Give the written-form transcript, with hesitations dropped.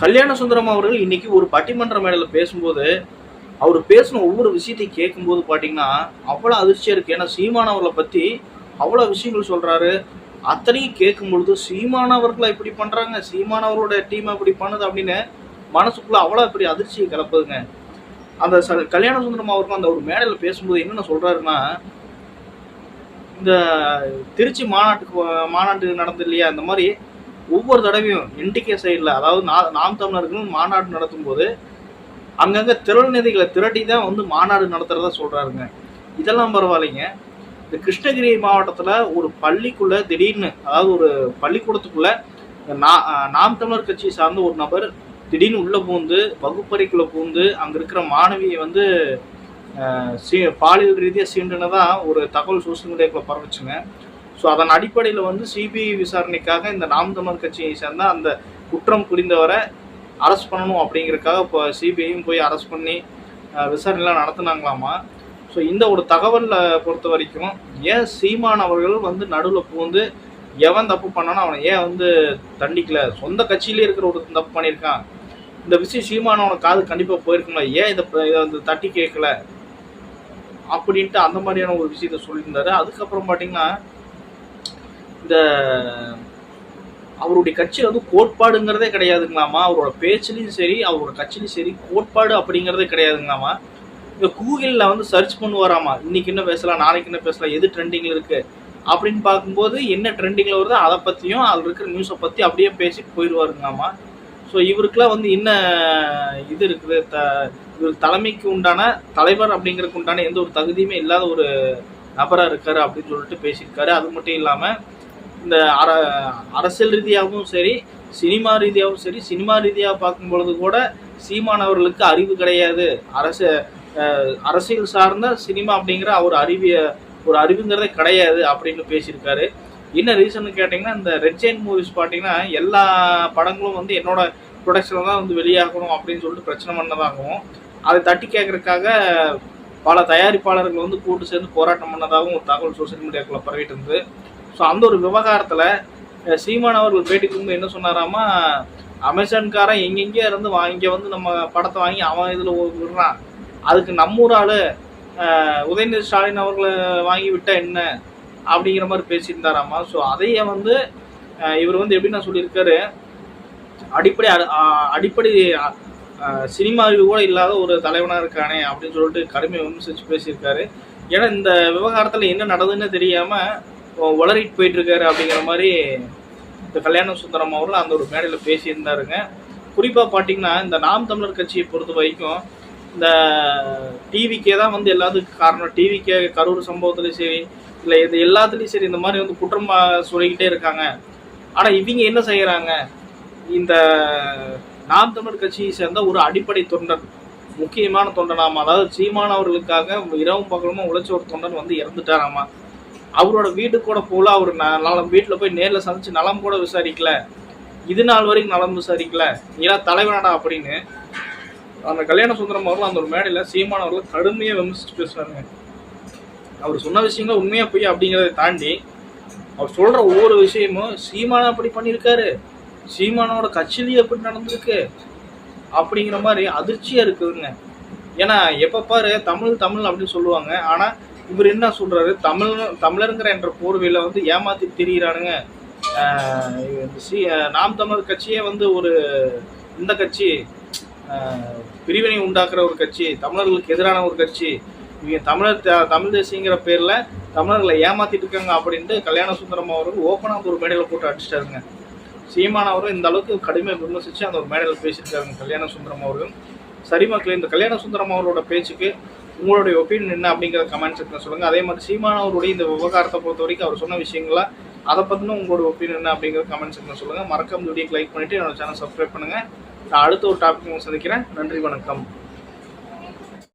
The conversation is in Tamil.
கல்யாண சுந்தரம் அவர்கள் இன்னைக்கு ஒரு பட்டிமன்ற மேடையில் பேசும்போது அவர் பேசின ஒவ்வொரு விஷயத்தையும் கேட்கும்போது பார்த்தீங்கன்னா அவ்வளோ அதிர்ச்சியாக இருக்குது. ஏன்னா சீமானவர்களை பற்றி அவ்வளோ விஷயங்கள் சொல்கிறாரு. அத்தனையும் கேட்கும் பொழுது சீமானவர்களை இப்படி பண்ணுறாங்க, சீமானவர்களோட டீம் இப்படி பண்ணுது அப்படின்னு மனசுக்குள்ளே அவ்வளோ இப்படி அதிர்ச்சியை கிளப்புதுங்க. அந்த கல்யாண சுந்தரம் அவர்கள் அந்த ஒரு மேடையில் பேசும்போது என்னென்ன சொல்கிறாருன்னா, இந்த திருச்சி மாநாட்டு நடந்தது இல்லையா, இந்த மாதிரி ஒவ்வொரு தடவையும் என்டிகே சைடில், அதாவது நாம் தமிழர்கள் மாநாடு நடத்தும் போது அங்கங்கே திரள் நிதிகளை திரட்டி தான் வந்து மாநாடு நடத்துறதா சொல்கிறாருங்க. இதெல்லாம் பரவாயில்லைங்க. இந்த கிருஷ்ணகிரி மாவட்டத்தில் ஒரு பள்ளிக்குள்ளே திடீர்னு, அதாவது ஒரு பள்ளிக்கூடத்துக்குள்ளே நாம் தமிழர் கட்சியை சார்ந்த ஒரு நபர் திடீர்னு உள்ளே பூந்து வகுப்பறைக்குள்ளே பூந்து அங்கே இருக்கிற மாணவியை வந்து பாலியல் ரீதியாக சீண்டுனதான் ஒரு தகவல் சோசியல் மீடியாக்குள்ளே பரவச்சுங்க. ஸோ அதன் அடிப்படையில் வந்து சிபிஐ விசாரணைக்காக இந்த நாம் தமிழர் கட்சியை சேர்ந்த அந்த குற்றம் புரிந்தவரை அரெஸ்ட் பண்ணணும் அப்படிங்கிறதுக்காக இப்போ சிபிஐயும் போய் அரெஸ்ட் பண்ணி விசாரணைலாம் நடத்துனாங்களாமா. ஸோ இந்த ஒரு தகவலில் பொறுத்த வரைக்கும் ஏன் சீமான் அவர்கள் வந்து நடுவில் பூந்து எவன் தப்பு பண்ணானோ அவனை ஏன் வந்து தண்டிக்கல? சொந்த கட்சியிலே இருக்கிற ஒரு தப்பு பண்ணியிருக்கான், இந்த விஷயம் சீமானவனை காது கண்டிப்பாக போயிருக்குங்களா, ஏன் இதை வந்து தட்டி கேட்கல அப்படின்ட்டு அந்த மாதிரியான ஒரு விஷயத்த சொல்லியிருந்தாரு. அதுக்கப்புறம் பார்த்தீங்கன்னா இந்த அவருடைய கட்சியில் வந்து கோட்பாடுங்கிறதே கிடையாதுங்களாமா. அவரோட பேச்சுலையும் சரி அவரோட கட்சியிலையும் சரி கோட்பாடு அப்படிங்கிறதே கிடையாதுங்களாமா. இந்த கூகுளில் வந்து சர்ச் பண்ணுவாராமா, இன்னைக்கு என்ன பேசலாம், நாளைக்கு என்ன பேசலாம், எது ட்ரெண்டிங்கில் இருக்குது அப்படின்னு பார்க்கும்போது என்ன ட்ரெண்டிங்கில் வருதோ அதை பற்றியும் அதில் இருக்கிற நியூஸை பற்றி அப்படியே பேசிட்டு போயிடுவாருங்களாமா. ஸோ இவருக்கெல்லாம் வந்து என்ன இது இருக்குது, இவர் தலைமைக்கு உண்டான தலைவர் அப்படிங்கிறதுக்கு உண்டான எந்த ஒரு தகுதியுமே இல்லாத ஒரு நபராக இருக்காரு அப்படின்னு சொல்லிட்டு பேசியிருக்காரு. அது மட்டும் இல்லாமல் இந்த அரசியல் ரீதியாகவும் சரி சினிமா ரீதியாகவும் சரி, சினிமா ரீதியாக பார்க்கும் பொழுது கூட சீமானவர்களுக்கு அறிவு கிடையாது, அரசியல் சார்ந்த சினிமா அப்படிங்கிற ஒரு அறிவுங்கிறதே கிடையாது அப்படின்னு பேசியிருக்காரு. என்ன ரீசன் கேட்டிங்கன்னா, இந்த ரெட் ஜெயின் மூவிஸ் பார்த்தீங்கன்னா எல்லா படங்களும் வந்து என்னோட ப்ரொடக்ஷனில் தான் வந்து வெளியாகணும் அப்படின்னு சொல்லிட்டு பிரச்சனை பண்ணதாகவும், அதை தட்டி கேட்கறதுக்காக பல தயாரிப்பாளர்கள் வந்து கூட்டு சேர்ந்து போராட்டம் பண்ணதாகவும் ஒரு தகவல் சோசியல் மீடியாக்குள்ளே பரவிட்டு இருந்தது. ஸோ அந்த ஒரு விவகாரத்தில் சீமான் அவர்கள் பேட்டி கொடுத்து என்ன சொன்னாராமா, அமேசான்காரன் எங்கெங்கே இருந்து இங்கே வந்து நம்ம படத்தை வாங்கி அவன் இதில் விடுறான், அதுக்கு நம்ம ஒரு ஆள் உதயநிதி ஸ்டாலின் அவர்களை வாங்கி விட்டால் என்ன அப்படிங்கிற மாதிரி பேசியிருந்தாராமா. ஸோ அதையே வந்து இவர் வந்து எப்படி நான் சொல்லியிருக்காரு, அடிப்படை சினிமா அறிவு கூட இல்லாத ஒரு தலைவனாக இருக்கானே அப்படின்னு சொல்லிட்டு கடுமையை விமர்சித்து பேசியிருக்காரு. ஏன்னா இந்த விவகாரத்தில் என்ன நடந்ததுன்னு தெரியாமல் உளறிட்டு போயிட்டுருக்காரு அப்படிங்கிற மாதிரி இந்த கல்யாண சுந்தரம் அவர்கள் அந்த ஒரு மேடையில் பேசியிருந்தாருங்க. குறிப்பாக பார்த்தீங்கன்னா இந்த நாம் தமிழர் கட்சியை பொறுத்த வரைக்கும் இந்த டிவிக்கே தான் வந்து எல்லாத்துக்கும் காரணம். டிவிக்கே கரூர் சம்பவத்துலேயும் சரி இல்லை இது எல்லாத்துலேயும் சரி இந்த மாதிரி வந்து குற்றம் சொல்லிக்கிட்டே இருக்காங்க. ஆனால் இவங்க என்ன செய்கிறாங்க, இந்த நாம் தமிழர் கட்சியை சேர்ந்த ஒரு அடிப்படை தொண்டன், முக்கியமான தொண்டனாமா, அதாவது சீமான் அவர்களுக்காக இரவும் பகலுமா உழைச்ச ஒரு தொண்டன் வந்து இறந்துட்டாராமா. அவரோட வீட்டுக்கு கூட போல, அவர் நலம் வீட்டில் போய் நேரில் சந்திச்சு நலம் கூட விசாரிக்கல, இது நாள் வரைக்கும் நலம் விசாரிக்கல, நீலாம் தலைவனடா அப்படின்னு அந்த கல்யாண சுந்தரம் அவர்கள் அந்த ஒரு மேடையில் சீமான் அவர்கள் கடுமையாக விமர்சித்து பேசுவாருங்க. அவர் சொன்ன விஷயங்கள் உண்மையாக போய் அப்படிங்கிறத தாண்டி அவர் சொல்கிற ஒவ்வொரு விஷயமும் சீமானை அப்படி பண்ணியிருக்காரு, சீமானோட கட்சியிலேயே எப்படி நடந்திருக்கு அப்படிங்கிற மாதிரி அதிர்ச்சியாக இருக்குதுங்க. ஏன்னா எப்போ பாரு தமிழ் அப்படின்னு சொல்லுவாங்க, ஆனால் இவர் என்ன சொல்கிறாரு, தமிழருங்கிற என்ற போர்வையில் வந்து ஏமாற்றி திரிகிறானுங்க. நாம் தமிழர் கட்சியே வந்து ஒரு இந்த கட்சி பிரிவினை உண்டாக்குற ஒரு கட்சி, தமிழர்களுக்கு எதிரான ஒரு கட்சி, இவங்க தமிழ் தேசியங்கிற பேரில் தமிழர்களை ஏமாற்றிட்டு இருக்காங்க அப்படின்ட்டு கல்யாண சுந்தரம் அவர்கள் ஓப்பனாக ஒரு மேடையில் போட்டு அடிச்சிட்டாருங்க. சீமான் அவர்கள் இந்த அளவுக்கு கடுமையாக விமர்சித்து அந்த ஒரு மேடையில் பேசியிருக்காருங்க கல்யாண சுந்தரம் அவர்கள். சரி மக்களே, இந்த கல்யாண சுந்தரம் அவரோட பேச்சுக்கு உங்களுடைய ஒப்பீனியன் என்ன அப்படிங்கிற கமெண்ட் செக்ஷனில் சொல்லுங்கள். அதே மாதிரி சீமான் அவருடைய இந்த விவகாரத்தை பொறுத்த வரைக்கும் அவர் சொன்ன விஷயங்களா அதை பற்றின உங்களோட ஒப்பீனியன் என்ன அப்படிங்கிற கமெண்ட் செக்ஷனில் சொல்லுங்கள். மறக்காம வீடியோக்கு லைக் பண்ணிவிட்டு என்னோட சேனல் சப்ஸ்கிரைப் பண்ணுங்கள். நான் அடுத்த ஒரு டாபிக் சந்திக்கிறேன். நன்றி, வணக்கம்.